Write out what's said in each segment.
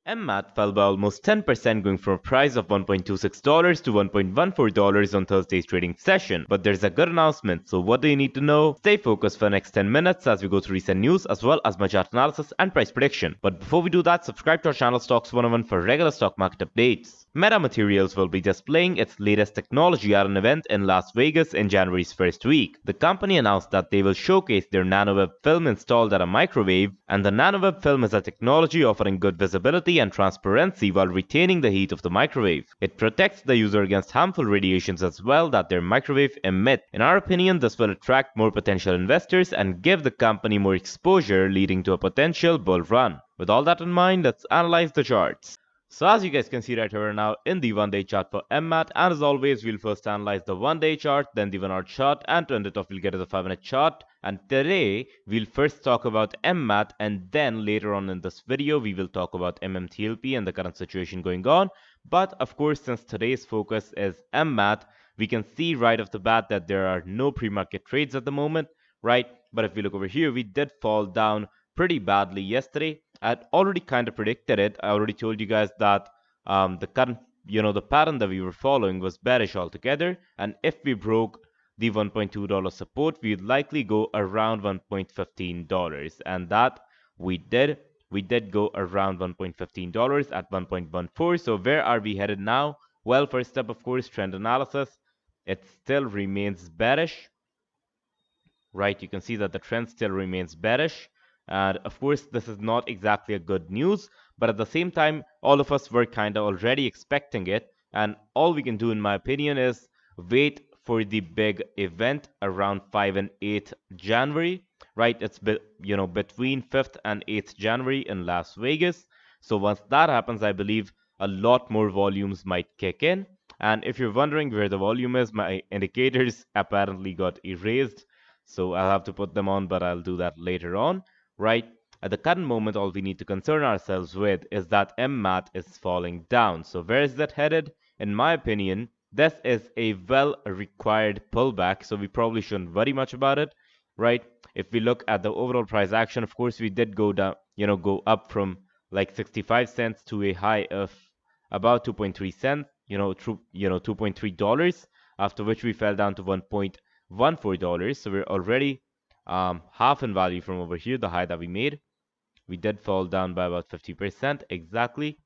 MMAT fell by almost 10%, going from a price of $1.26 to $1.14 on Thursday's trading session. But there's a good announcement, so what do you need to know? Stay focused for the next 10 minutes as we go through recent news as well as my chart analysis and price prediction. But before we do that, subscribe to our channel Stox 101 for regular stock market updates. Metamaterials will be displaying its latest technology at an event in Las Vegas in January's first week. The company announced that they will showcase their Nanoweb film installed at a microwave, and the Nanoweb film is a technology offering good visibility and transparency while retaining the heat of the microwave. It protects the user against harmful radiations as well that their microwave emit. In our opinion, this will attract more potential investors and give the company more exposure, leading to a potential bull run. With all that in mind, let's analyze the charts. So as you guys can see right here now in the 1-day chart for MMAT, and as always we'll first analyze the 1-day chart, then the 1-hour chart, and to end it off we'll get to the 5-minute chart. And today we'll first talk about MMAT, and then later on in this video we will talk about MMTLP and the current situation going on. But of course, since today's focus is MMAT, we can see right off the bat that there are no pre-market trades at the moment, right? But if we look over here, we did fall down pretty badly yesterday. I'd already kind of predicted it. I already told you guys that the current, the pattern that we were following was bearish altogether. And if we broke the $1.2 support, we'd likely go around $1.15. And that we did. We did go around $1.15 at 1.14. So where are we headed now? Well, first up, of course, trend analysis. It still remains bearish, right? You can see that the trend still remains bearish. And of course, this is not exactly a good news, but at the same time, all of us were kind of already expecting it. And all we can do, in my opinion, is wait for the big event around 5 and 8 January, right? It's between 5th and 8th January in Las Vegas. So once that happens, I believe a lot more volumes might kick in. And if you're wondering where the volume is, my indicators apparently got erased. So I'll have to put them on, but I'll do that later on. Right? At the current moment, all we need to concern ourselves with is that MMAT is falling down. So where is that headed? In my opinion, this is a well-required pullback, so we probably shouldn't worry much about it, right? If we look at the overall price action, of course, we did go down, go up from like 65 cents to a high of about 2.3 cents, $2.3, after which we fell down to $1.14. So we're already half in value from over here, the high that we made. We did fall down by about 50% exactly.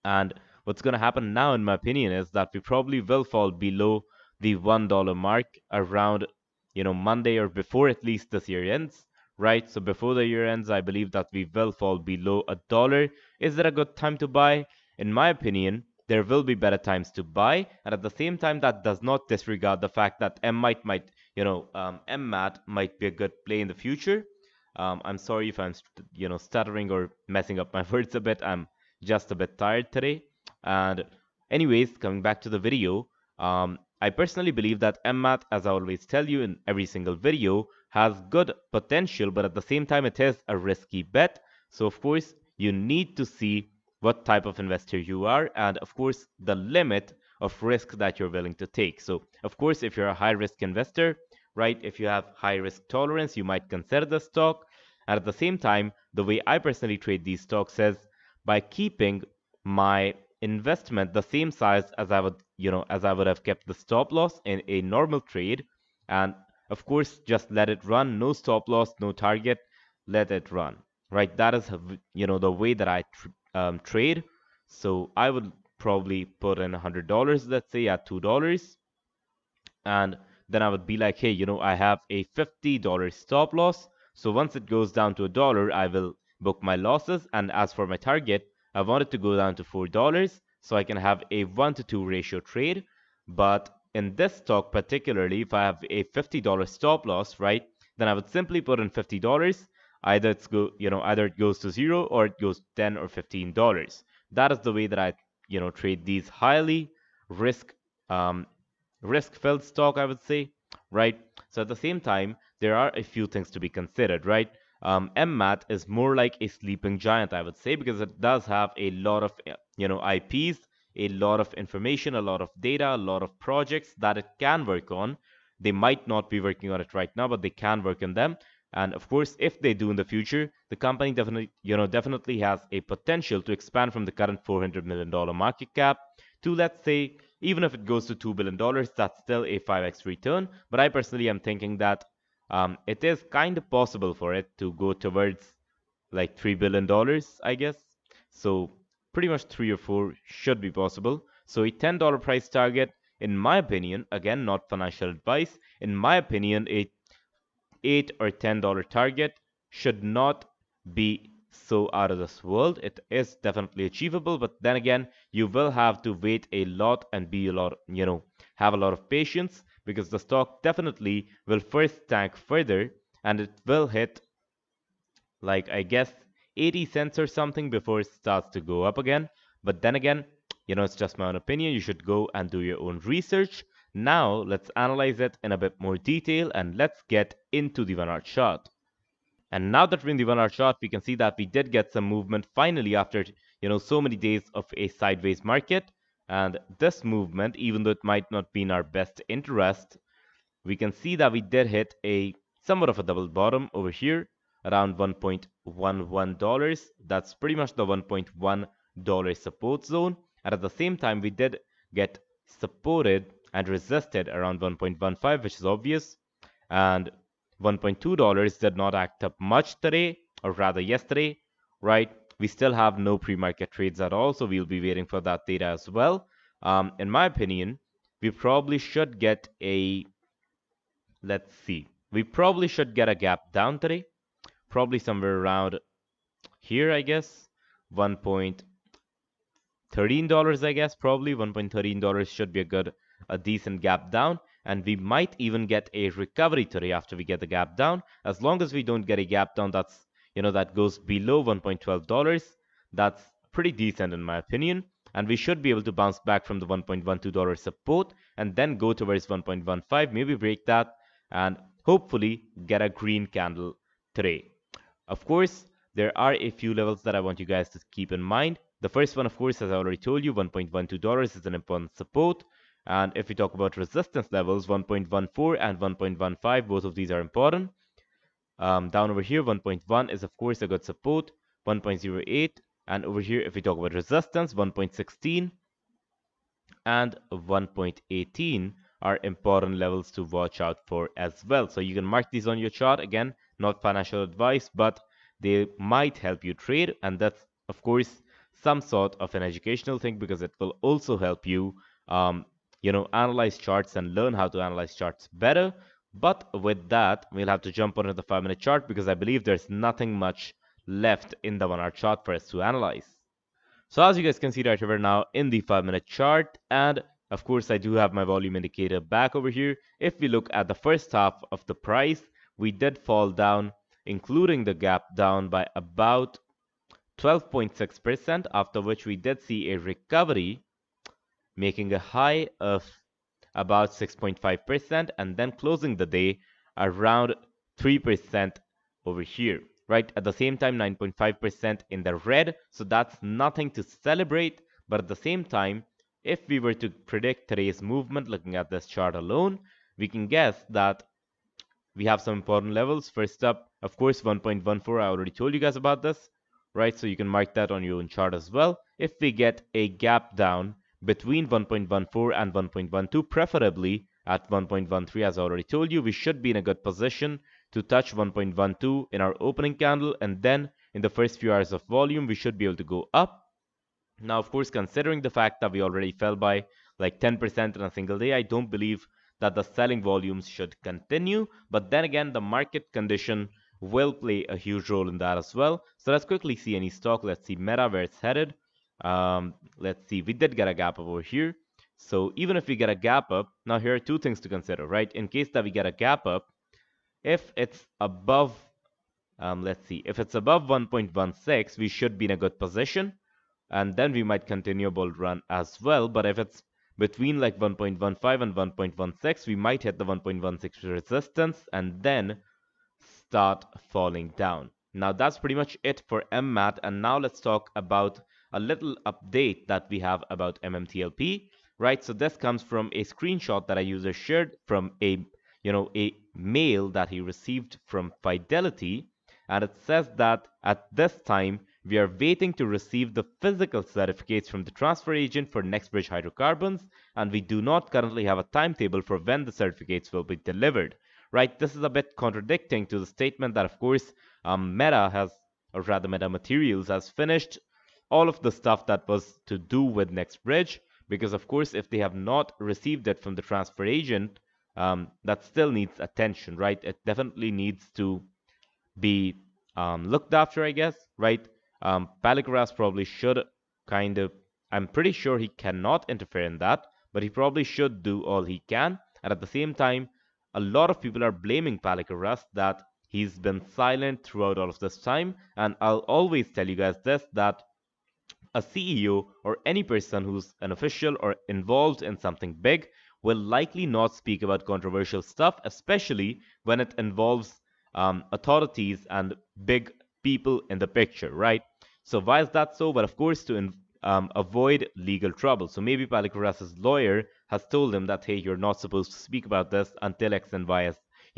And what's going to happen now, in my opinion, is that we probably will fall below the $1 mark around, Monday or before at least this year ends, right? So before the year ends, I believe that we will fall below $1. Is it a good time to buy? In my opinion, there will be better times to buy, and at the same time, that does not disregard the fact that MMAT might be a good play in the future. I'm sorry if I'm stuttering or messing up my words a bit. I'm just a bit tired today. And anyways, coming back to the video, I personally believe that MMAT, as I always tell you in every single video, has good potential, but at the same time, it is a risky bet. So of course, you need to see what type of investor you are, and of course the limit of risk that you're willing to take. So of course, if you're a high risk investor, right, if you have high risk tolerance, you might consider the stock. And at the same time, the way I personally trade these stocks is by keeping my investment the same size as I would have kept the stop loss in a normal trade. And of course, just let it run, no stop loss, no target, let it run, right? That is the way that I trade. So I would probably put in $100, let's say at $2, and then I would be like, hey, I have a $50 stop loss. So once it goes down to $1, I will book my losses. And as for my target, I want it to go down to $4 so I can have a 1-to-2 ratio trade. But in this stock particularly, if I have a $50 stop loss, right, then I would simply put in $50. Either it goes to zero or it goes $10 or $15. That is the way that I trade these highly risk-filled stock, I would say, right? So at the same time, there are a few things to be considered, right? MMAT is more like a sleeping giant, I would say, because it does have a lot of IPs, a lot of information, a lot of data, a lot of projects that it can work on. They might not be working on it right now, but they can work on them. And of course, if they do in the future, the company definitely has a potential to expand from the current $400 million market cap to, let's say, even if it goes to $2 billion, that's still a 5x return. But I personally am thinking that it is kind of possible for it to go towards like $3 billion, I guess. So pretty much 3 or 4 should be possible. So a $10 price target, in my opinion, again, not financial advice, in my opinion, a $8 or $10 target should not be so out of this world. It is definitely achievable, but then again, you will have to wait a lot and be a lot, have a lot of patience, because the stock definitely will first tank further and it will hit, like, I guess 80 cents or something before it starts to go up again. But then again, it's just my own opinion. You should go and do your own research. Now let's analyze it in a bit more detail and let's get into the 1 hour chart. And now that we're in the 1 hour chart, we can see that we did get some movement finally after so many days of a sideways market. And this movement, even though it might not be in our best interest, we can see that we did hit a somewhat of a double bottom over here around $1.11. That's pretty much the $1.1 support zone. And at the same time, we did get supported and resisted around 1.15, which is obvious. And $1.2 did not act up much today, or rather yesterday, right? We still have no pre-market trades at all, so we'll be waiting for that data as well. In my opinion, we probably should get a, let's see, we probably should get a gap down today, probably somewhere around here, I guess, $1.13, I guess, probably $1.13 should be a decent gap down, and we might even get a recovery today after we get the gap down. As long as we don't get a gap down that's, that goes below $1.12, that's pretty decent in my opinion, and we should be able to bounce back from the $1.12 support and then go towards 1.15, maybe break that, and hopefully get a green candle today. Of course, there are a few levels that I want you guys to keep in mind. The first one, of course, as I already told you, $1.12 is an important support. And if we talk about resistance levels, 1.14 and 1.15, both of these are important. Down over here, 1.1 is, of course, a good support, 1.08. And over here, if we talk about resistance, 1.16 and 1.18 are important levels to watch out for as well. So you can mark these on your chart. Again, not financial advice, but they might help you trade. And that's, of course, some sort of an educational thing, because it will also help you, analyze charts and learn how to analyze charts better. But with that, we'll have to jump onto the 5-minute chart, because I believe there's nothing much left in the 1 hour chart for us to analyze. So as you guys can see right here now in the 5-minute chart, and of course I do have my volume indicator back over here. If we look at the first half of the price, we did fall down, including the gap down, by about 12.6%, after which we did see a recovery, making a high of about 6.5%, and then closing the day around 3% over here. Right, at the same time 9.5% in the red, so that's nothing to celebrate. But at the same time, if we were to predict today's movement looking at this chart alone, we can guess that we have some important levels. First up, of course, 1.14. I already told you guys about this, right? So you can mark that on your own chart as well. If we get a gap down between 1.14 and 1.12, preferably at 1.13, as I already told you, we should be in a good position to touch 1.12 in our opening candle, and then in the first few hours of volume we should be able to go up. Now, of course, considering the fact that we already fell by like 10% in a single day, I don't believe that the selling volumes should continue. But then again, the market condition will play a huge role in that as well. So let's quickly see any stock. Let's see Meta, where it's headed. Let's see, we did get a gap up over here. So even if we get a gap up, now here are two things to consider, right? In case that we get a gap up, if it's above, let's see, if it's above 1.16, we should be in a good position, and then we might continue a bull run as well. But if it's between like 1.15 and 1.16, we might hit the 1.16 resistance and then start falling down. Now that's pretty much it for MMAT, and now let's talk about a little update that we have about MMTLP, right? So this comes from a screenshot that a user shared from a a mail that he received from Fidelity, and it says that at this time we are waiting to receive the physical certificates from the transfer agent for NextBridge hydrocarbons, and we do not currently have a timetable for when the certificates will be delivered. Right? This is a bit contradicting to the statement that, of course, Meta has, or rather Metamaterials has finished all of the stuff that was to do with NextBridge, because of course if they have not received it from the transfer agent, that still needs attention, right? It definitely needs to be looked after, I guess, right? Palicaras probably should kind of, I'm pretty sure he cannot interfere in that, but he probably should do all he can. And at the same time, a lot of people are blaming Palicaras that he's been silent throughout all of this time. And I'll always tell you guys this, that a CEO or any person who's an official or involved in something big will likely not speak about controversial stuff, especially when it involves authorities and big people in the picture, right? So why is that so? But of course, to avoid legal trouble. So maybe Palicaras's lawyer has told him that, hey, you're not supposed to speak about this until X and Y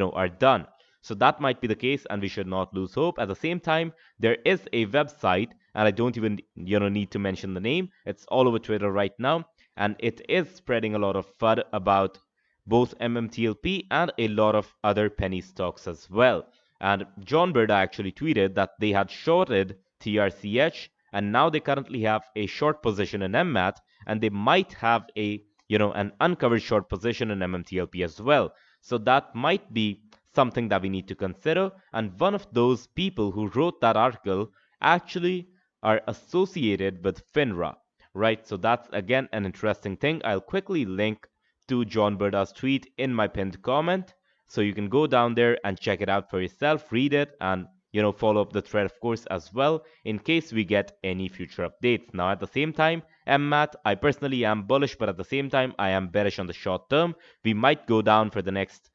are done. So that might be the case, and we should not lose hope. At the same time, there is a website, and I don't even need to mention the name. It's all over Twitter right now, and it is spreading a lot of FUD about both MMTLP and a lot of other penny stocks as well. And John Bird actually tweeted that they had shorted TRCH, and now they currently have a short position in MMAT, and they might have an uncovered short position in MMTLP as well. So that might be something that we need to consider. And one of those people who wrote that article actually are associated with FINRA, right? So that's again an interesting thing. I'll quickly link to John Berda's tweet in my pinned comment, so you can go down there and check it out for yourself, read it, and follow up the thread, of course, as well, in case we get any future updates. Now, at the same time, MMAT, I personally am bullish, but at the same time, I am bearish on the short term. We might go down for the next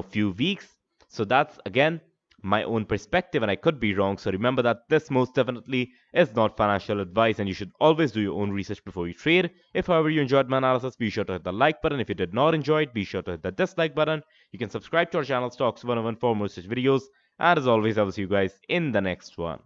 few weeks. So that's again my own perspective, and I could be wrong. So remember that this most definitely is not financial advice, and you should always do your own research before you trade. If however you enjoyed my analysis, be sure to hit the like button. If you did not enjoy it, be sure to hit the dislike button. You can subscribe to our channel Stox 101 for more such videos, and as always, I will see you guys in the next one.